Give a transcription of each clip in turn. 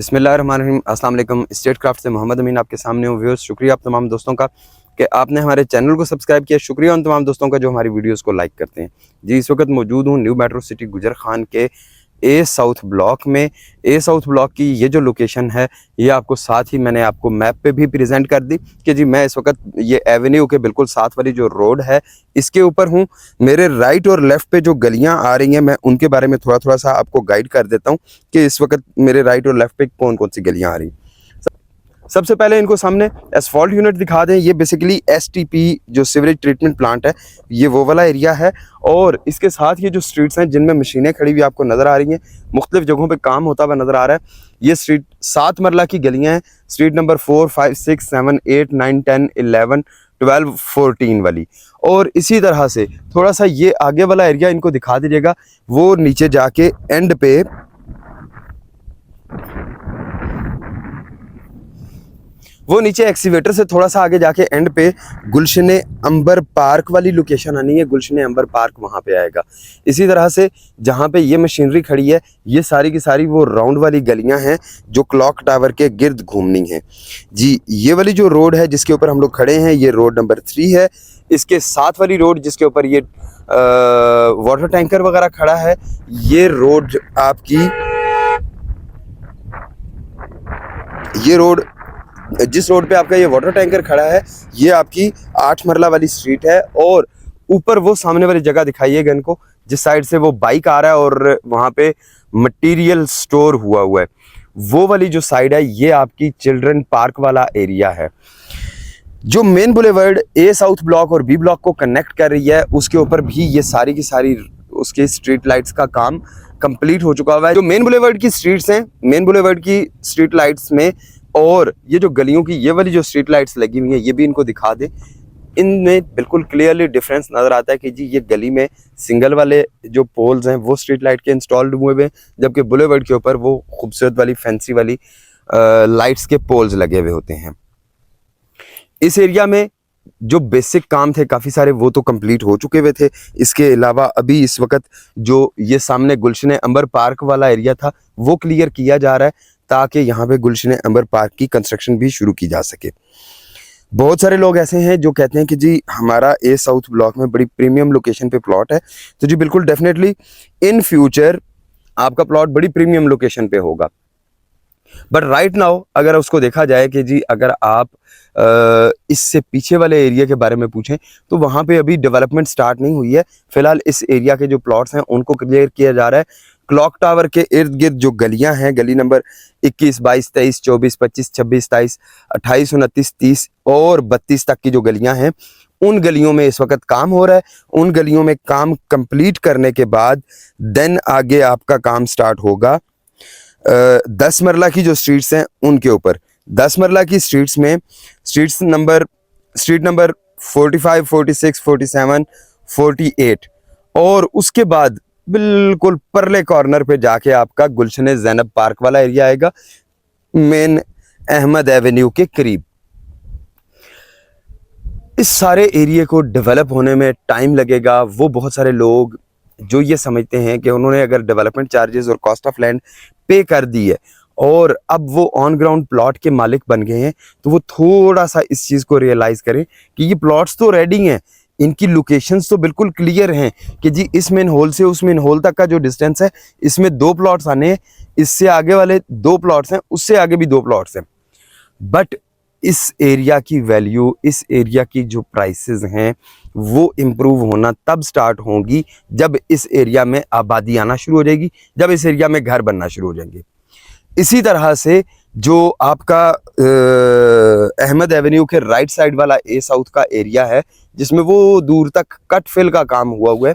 बिस्मिल्लाहिर्रहमानिर्रहीम। अस्सलाम वालेकुम। स्टेट क्राफ्ट से मोहम्मद अमीन आपके सामने हूँ। व्यूअर्स, शुक्रिया आप तमाम दोस्तों का कि आपने हमारे चैनल को सब्सक्राइब किया। शुक्रिया उन तमाम दोस्तों का जो हमारी वीडियोस को लाइक करते हैं। जी, इस वक्त मौजूद हूँ न्यू मेट्रो सिटी गुजर खान के ए साउथ ब्लॉक में। ए साउथ ब्लॉक की ये जो लोकेशन है ये आपको साथ ही मैंने आपको मैप पे भी प्रेजेंट कर दी कि जी मैं इस वक्त ये एवेन्यू के बिल्कुल साथ वाली जो रोड है इसके ऊपर हूँ। मेरे राइट और लेफ़्ट पे जो गलियाँ आ रही हैं मैं उनके बारे में थोड़ा सा आपको गाइड कर देता हूँ कि इस वक्त मेरे राइट और लेफ़्ट पे कौन कौन सी गलियाँ आ रही हैं। सबसे पहले इनको सामने एसफॉल्ट यूनिट दिखा दें। ये बेसिकली एसटीपी जो सीवरेज ट्रीटमेंट प्लांट है ये वो वाला एरिया है। और इसके साथ ये जो स्ट्रीट्स हैं जिनमें मशीनें खड़ी हुई आपको नज़र आ रही हैं, मुख्तलिफ जगहों पे काम होता हुआ नज़र आ रहा है। ये स्ट्रीट 7 मरला की गलियां हैं। स्ट्रीट नंबर 4, 5, 6, 7, 8, 9, 10, 11, 12, 14 वाली। और इसी तरह से थोड़ा सा ये आगे वाला एरिया इनको दिखा दीजिएगा। वो नीचे जाके एंड पे नीचे एक्सीवेटर से थोड़ा सा आगे जाके एंड पे गुलशन अंबर पार्क वाली लोकेशन आनी है। गुलशन अंबर पार्क वहाँ पे आएगा। इसी तरह से जहाँ पे ये मशीनरी खड़ी है ये सारी की सारी वो राउंड वाली गलियाँ हैं जो क्लॉक टावर के गिर्द घूमनी है। जी, ये वाली जो रोड है जिसके ऊपर हम लोग खड़े हैं ये रोड नंबर 3 है। इसके साथ वाली रोड जिसके ऊपर ये वाटर टैंकर वगैरह खड़ा है ये रोड आपकी जिस रोड पे आपका ये वाटर टैंकर खड़ा है ये आपकी 8 मरला वाली स्ट्रीट है। और ऊपर वो सामने वाली जगह दिखाइएगा इनको जिस साइड से वो बाइक आ रहा है और वहाँ पे मटेरियल स्टोर हुआ है वो वाली जो साइड है ये आपकी चिल्ड्रन पार्क वाला एरिया है। जो मेन बुलेवर्ड ए साउथ ब्लॉक और बी ब्लॉक को कनेक्ट कर रही है उसके ऊपर भी ये सारी की सारी उसके स्ट्रीट लाइट्स का काम कंप्लीट हो चुका हुआ है। जो मेन बुलेवर्ड की स्ट्रीट्स हैं, मेन बुलेवर्ड की स्ट्रीट लाइट्स में और ये जो गलियों की ये वाली जो स्ट्रीट लाइट्स लगी हुई हैं ये भी इनको दिखा दें। इनमें बिल्कुल क्लियरली डिफरेंस नज़र आता है कि जी ये गली में सिंगल वाले जो पोल्स हैं वो स्ट्रीट लाइट के इंस्टॉल्ड हुए हुए हैं, जबकि बुलेवर्ड के ऊपर वो खूबसूरत वाली फैंसी वाली लाइट्स के पोल्स लगे हुए होते हैं। इस एरिया में जो बेसिक काम थे काफ़ी सारे वो तो कंप्लीट हो चुके हुए थे। इसके अलावा अभी इस वक्त जो ये सामने गुलशन अंबर पार्क वाला एरिया था वो क्लियर किया जा रहा है ताकि यहाँ पे गुलशन अंबर पार्क की कंस्ट्रक्शन भी शुरू की जा सके। बहुत सारे लोग ऐसे हैं जो कहते हैं कि जी हमारा ए साउथ ब्लॉक में बड़ी प्रीमियम लोकेशन पे प्लॉट है। तो जी बिल्कुल डेफिनेटली इन फ्यूचर आपका प्लॉट बड़ी प्रीमियम लोकेशन पे होगा। बट राइट नाउ अगर उसको देखा जाए कि जी अगर आप इससे पीछे वाले एरिया के बारे में पूछें तो वहाँ पे अभी डेवलपमेंट स्टार्ट नहीं हुई है। फिलहाल इस एरिया के जो प्लॉट्स हैं उनको क्लियर किया जा रहा है। क्लॉक टावर के इर्द गिर्द जो गलियां हैं, गली नंबर 21, 22, 23, 24, 25, 26, 27, 28, 29, 30 और 32 तक की जो गलियां हैं उन गलियों में इस वक्त काम हो रहा है। उन गलियों में काम कंप्लीट करने के बाद देन आगे आपका काम स्टार्ट होगा 10 मरला की जो स्ट्रीट्स हैं उनके ऊपर। 10 मरला की स्ट्रीट्स में स्ट्रीट नंबर 45, 46, 47, 48 और उसके बाद बिल्कुल परले कॉर्नर पे जाके आपका गुलशन ज़ैनब पार्क वाला एरिया आएगा मेन अहमद एवेन्यू के करीब। इस सारे एरिया को डेवलप होने में टाइम लगेगा। वो बहुत सारे लोग जो ये समझते हैं कि उन्होंने अगर डेवलपमेंट चार्जेस और कॉस्ट ऑफ लैंड पे कर दी है और अब वो ऑन ग्राउंड प्लॉट के मालिक बन गए हैं तो वो थोड़ा सा इस चीज़ को रियलाइज़ करें कि ये प्लॉट्स तो रेडी हैं, इनकी लोकेशंस तो बिल्कुल क्लियर हैं कि जी इस मेन होल से उस मेन होल तक का जो डिस्टेंस है इसमें 2 प्लॉट्स आने हैं, इससे आगे वाले 2 प्लॉट्स हैं, उससे आगे भी 2 प्लॉट्स हैं। बट इस एरिया की वैल्यू, इस एरिया की जो प्राइसेस हैं वो इम्प्रूव होना तब स्टार्ट होगी जब इस एरिया में आबादी आना शुरू हो जाएगी, जब इस एरिया में घर बनना शुरू हो जाएंगे। इसी तरह से जो आपका अहमद एवेन्यू के राइट साइड वाला ए साउथ का एरिया है जिसमें वो दूर तक कट फिल का काम हुआ है,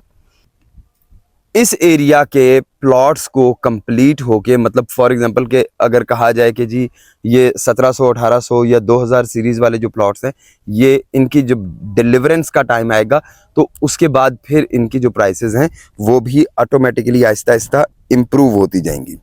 इस एरिया के प्लॉट्स को कंप्लीट होके मतलब फॉर एग्जांपल के अगर कहा जाए कि जी ये 1700, 1800 या 2000 सीरीज़ वाले जो प्लॉट्स हैं ये इनकी जब डिलीवरेंस का टाइम आएगा तो उसके बाद फिर इनकी जो प्राइसेस हैं वो भी ऑटोमेटिकली आहिस्ता आहिस्ता इम्प्रूव होती जाएंगी।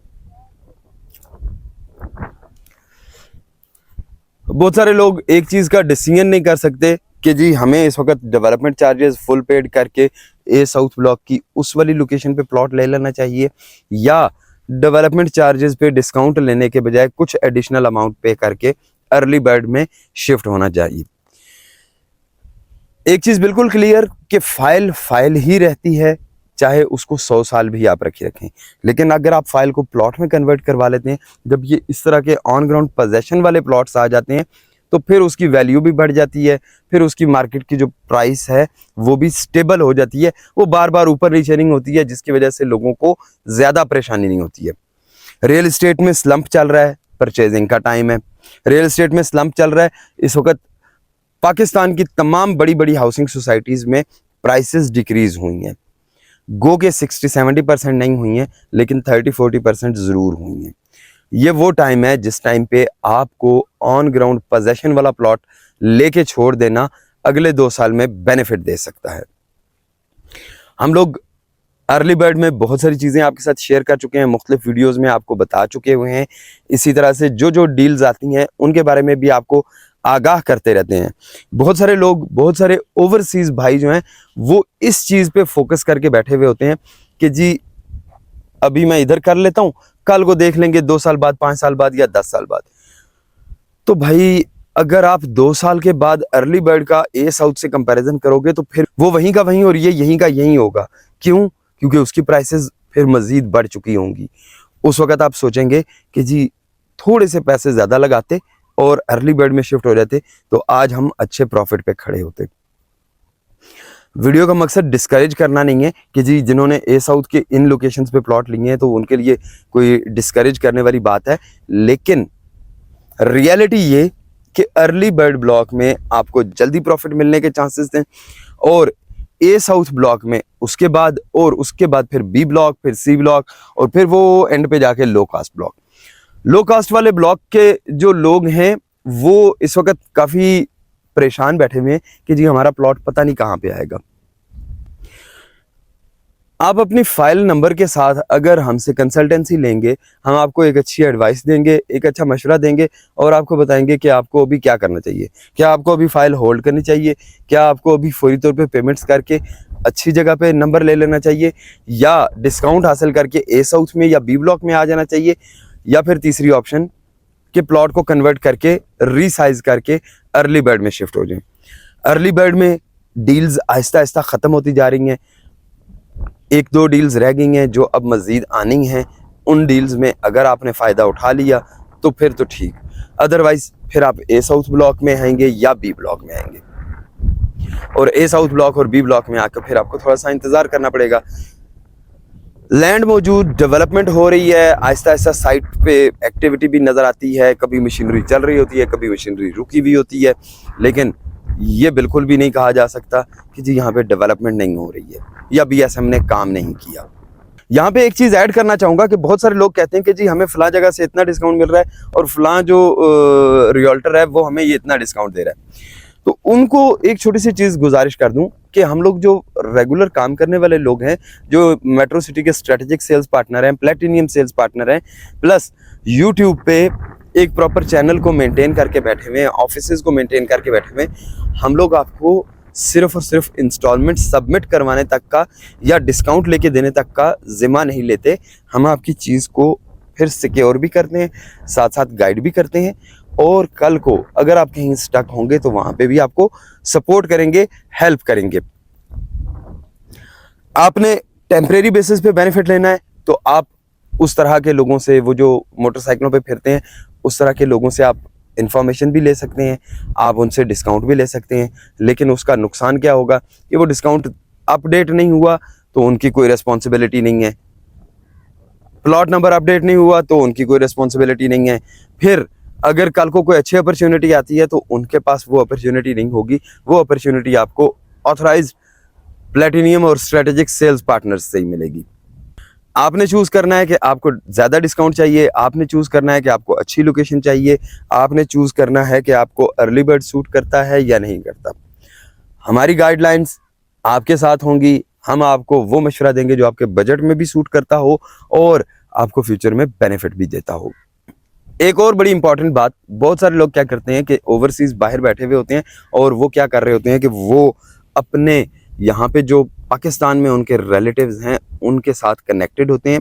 बहुत सारे लोग एक चीज़ का डिसीजन नहीं कर सकते कि जी हमें इस वक्त डेवलपमेंट चार्जेस फुल पेड करके ए साउथ ब्लॉक की उस वाली लोकेशन पे प्लॉट ले लेना चाहिए या डेवलपमेंट चार्जेस पे डिस्काउंट लेने के बजाय कुछ एडिशनल अमाउंट पे करके अर्ली बर्ड में शिफ्ट होना चाहिए। एक चीज बिल्कुल क्लियर कि फाइल फाइल ही रहती है, चाहे उसको 100 साल भी आप रखें। लेकिन अगर आप फाइल को प्लॉट में कन्वर्ट करवा लेते हैं, जब ये इस तरह के ऑन ग्राउंड पोजेशन वाले प्लॉट्स आ जाते हैं, तो फिर उसकी वैल्यू भी बढ़ जाती है, फिर उसकी मार्केट की जो प्राइस है वो भी स्टेबल हो जाती है, वो बार बार ऊपर नीचे नहीं होती है, जिसकी वजह से लोगों को ज़्यादा परेशानी नहीं होती है। रियल एस्टेट में स्लंप चल रहा है, परचेजिंग का टाइम है। रियल एस्टेट में स्लंप चल रहा है इस वक्त। पाकिस्तान की तमाम बड़ी बड़ी हाउसिंग सोसाइटीज़ में प्राइसेस डिक्रीज हुई हैं। गो के 60-70% नहीं हुई हैं, लेकिन 30-40% ज़रूर हुई हैं। ये वो टाइम है जिस टाइम पे आपको ऑन ग्राउंड पोजेशन वाला प्लॉट लेके छोड़ देना अगले 2 साल में बेनिफिट दे सकता है। हम लोग अर्ली बर्ड में बहुत सारी चीज़ें आपके साथ शेयर कर चुके हैं, मुख्तलिफ वीडियोज़ में आपको बता चुके हुए हैं। इसी तरह से जो जो डील्स आती हैं उनके बारे में भी आपको आगाह करते रहते हैं। बहुत सारे लोग, बहुत सारे ओवरसीज़ भाई जो हैं वो इस चीज़ पे फोकस करके बैठे हुए होते हैं कि जी अभी मैं इधर कर लेता हूँ, कल को देख लेंगे 2 साल बाद, 5 साल बाद या 10 साल बाद। तो भाई अगर आप 2 साल के बाद अर्ली बर्ड का ए साउथ से कंपैरिजन करोगे तो फिर वो वहीं का वहीं और ये यहीं का यहीं होगा। क्यों? क्योंकि उसकी प्राइसेस फिर मजीद बढ़ चुकी होंगी। उस वक्त आप सोचेंगे कि जी थोड़े से पैसे ज़्यादा लगाते और अर्ली बर्ड में शिफ्ट हो जाते तो आज हम अच्छे प्रॉफिट पे खड़े होते। वीडियो का मकसद डिस्करेज करना नहीं है कि जी जिन्होंने ए साउथ के इन लोकेशंस पे प्लॉट लिए हैं तो उनके लिए कोई डिस्करेज करने वाली बात है, लेकिन रियलिटी ये कि अर्ली बर्ड ब्लॉक में आपको जल्दी प्रॉफिट मिलने के चांसेस हैं, और ए साउथ ब्लॉक में उसके बाद फिर बी ब्लॉक, फिर सी ब्लॉक, और फिर वो एंड पे जाके लो कास्ट ब्लॉक। लो कास्ट वाले ब्लॉक के जो लोग हैं वो इस वक्त काफ़ी परेशान बैठे हुए हैं कि जी हमारा प्लॉट पता नहीं कहाँ पे आएगा। आप अपनी फाइल नंबर के साथ अगर हमसे कंसल्टेंसी लेंगे, हम आपको एक अच्छी एडवाइस देंगे, एक अच्छा मशवरा देंगे और आपको बताएंगे कि आपको अभी क्या करना चाहिए। क्या आपको अभी फाइल होल्ड करनी चाहिए? क्या आपको अभी फौरी तौर पे पेमेंट्स करके अच्छी जगह पे नंबर ले लेना चाहिए, या डिस्काउंट हासिल करके ए साउथ में या बी ब्लॉक में आ जाना चाहिए, या फिर तीसरी ऑप्शन कि प्लॉट को कन्वर्ट करके रीसाइज करके अर्ली बर्ड में शिफ्ट हो जाएं। अर्ली बर्ड में डील्स आहिस्ता आहिस्ता ख़त्म होती जा रही हैं। 1-2 डील्स रह गई हैं जो अब मज़ीद आनी हैं। उन डील्स में अगर आपने फ़ायदा उठा लिया तो फिर तो ठीक, अदरवाइज़ फिर आप ए साउथ ब्लॉक में आएंगे या बी ब्लॉक में आएंगे, और ए साउथ ब्लॉक और बी ब्लॉक में आकर फिर आपको थोड़ा सा इंतज़ार करना पड़ेगा। लैंड मौजूद, डेवलपमेंट हो रही है, आहिस्ता आहिस्ता साइट पे एक्टिविटी भी नज़र आती है, कभी मशीनरी चल रही होती है, कभी मशीनरी रुकी हुई होती है, लेकिन ये बिल्कुल भी नहीं कहा जा सकता कि जी यहाँ पे डेवलपमेंट नहीं हो रही है या बीएसएम ने काम नहीं किया। यहाँ पे एक चीज़ ऐड करना चाहूँगा कि बहुत सारे लोग कहते हैं कि जी हमें फ़लाँ जगह से इतना डिस्काउंट मिल रहा है और फ़लाँ जो रियल्टर है वो हमें ये इतना डिस्काउंट दे रहा है। तो उनको एक छोटी सी चीज़ गुजारिश कर दूं कि हम लोग जो रेगुलर काम करने वाले लोग हैं, जो मेट्रो सिटी के स्ट्रेटेजिक सेल्स पार्टनर हैं, प्लेटिनियम सेल्स पार्टनर हैं, प्लस यूट्यूब पे एक प्रॉपर चैनल को मेंटेन करके बैठे हुए हैं, ऑफिसेज को मेंटेन करके बैठे हुए हैं, हम लोग आपको सिर्फ और सिर्फ इंस्टॉलमेंट सबमिट करवाने तक का या डिस्काउंट लेके देने तक का जिम्मा नहीं लेते। हम आपकी चीज़ को फिर सिक्योर भी करते हैं, साथ साथ गाइड भी करते हैं, और कल को अगर आप कहीं स्टक होंगे तो वहां पे भी आपको सपोर्ट करेंगे, हेल्प करेंगे। आपने टेम्परेरी बेसिस पे बेनिफिट लेना है तो आप उस तरह के लोगों से, वो जो मोटरसाइकिलों पे फिरते हैं, उस तरह के लोगों से आप इंफॉर्मेशन भी ले सकते हैं, आप उनसे डिस्काउंट भी ले सकते हैं। लेकिन उसका नुकसान क्या होगा कि वो डिस्काउंट अपडेट नहीं हुआ तो उनकी कोई रिस्पॉन्सिबिलिटी नहीं है, प्लॉट नंबर अपडेट नहीं हुआ तो उनकी कोई रिस्पॉन्सिबिलिटी नहीं है। फिर अगर कल को कोई अच्छी अपॉर्चुनिटी आती है तो उनके पास वो अपॉर्चुनिटी नहीं होगी, वो अपॉर्चुनिटी आपको ऑथराइज्ड प्लेटिनियम और स्ट्रेटेजिक सेल्स पार्टनर्स से ही मिलेगी। आपने चूज़ करना है कि आपको ज़्यादा डिस्काउंट चाहिए, आपने चूज़ करना है कि आपको अच्छी लोकेशन चाहिए, आपने चूज़ करना है कि आपको अर्ली बर्ड सूट करता है या नहीं करता। हमारी गाइडलाइंस आपके साथ होंगी, हम आपको वो मशवरा देंगे जो आपके बजट में भी सूट करता हो और आपको फ्यूचर में बेनिफिट भी देता हो। एक और बड़ी इंपॉर्टेंट बात, बहुत सारे लोग क्या करते हैं कि ओवरसीज बाहर बैठे हुए होते हैं और वो क्या कर रहे होते हैं कि वो अपने यहाँ पे जो पाकिस्तान में उनके रिलेटिव्स हैं उनके साथ कनेक्टेड होते हैं,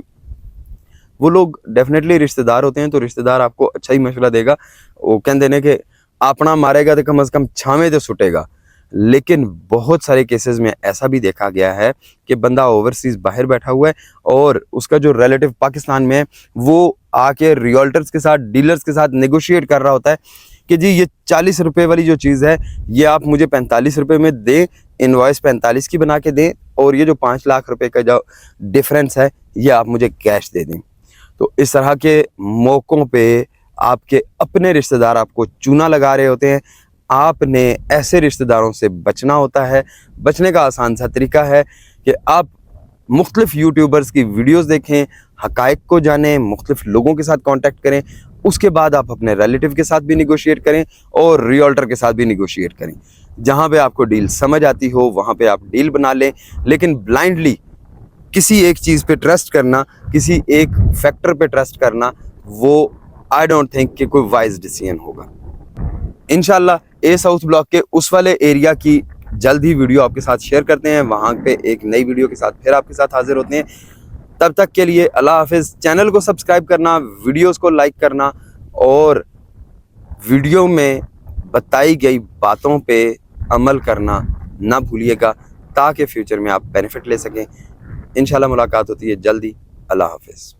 वो लोग डेफिनेटली रिश्तेदार होते हैं, तो रिश्तेदार आपको अच्छा ही मशवरा देगा। वो कहते हैं कि अपना मारेगा तो कम से कम छावे तो सुटेगा। लेकिन बहुत सारे केसेस में ऐसा भी देखा गया है कि बंदा ओवरसीज बाहर बैठा हुआ है और उसका जो रिलेटिव पाकिस्तान में है वो आके रियल्टर्स के साथ, डीलर्स के साथ नेगोशिएट कर रहा होता है कि जी ये 40 रुपए वाली जो चीज़ है ये आप मुझे 45 रुपए में दें, इनवॉइस 45 की बना के दें, और ये जो 5 लाख रुपए का जो डिफरेंस है ये आप मुझे कैश दे दें। तो इस तरह के मौक़ों पे आपके अपने रिश्तेदार आपको चूना लगा रहे होते हैं। आपने ऐसे रिश्तेदारों से बचना होता है। बचने का आसान सा तरीका है कि आप मुख्तलिफ यूट्यूबर्स की वीडियोस देखें, हक़ाइक़ को जानें, मुख्तलिफ लोगों के साथ कांटेक्ट करें, उसके बाद आप अपने रिलेटिव के साथ भी निगोशिएट करें और रियल्टर के साथ भी निगोशिएट करें। जहां पे आपको डील समझ आती हो वहां पे आप डील बना लें, लेकिन ब्लाइंडली किसी एक चीज़ पे ट्रस्ट करना, किसी एक फैक्टर पे ट्रस्ट करना, वो आई डोंट थिंक कि कोई वाइज डिसीजन होगा। इंशाल्लाह ए साउथ ब्लॉक के उस वाले एरिया की जल्द ही वीडियो आपके साथ शेयर करते हैं। वहाँ पे एक नई वीडियो के साथ फिर आपके साथ हाजिर होते हैं। तब तक के लिए अल्लाह हाफिज़। चैनल को सब्सक्राइब करना, वीडियोस को लाइक करना और वीडियो में बताई गई बातों पे अमल करना ना भूलिएगा, ताकि फ्यूचर में आप बेनिफिट ले सकें। इंशाल्लाह मुलाकात होती है जल्दी। अल्लाह हाफिज़।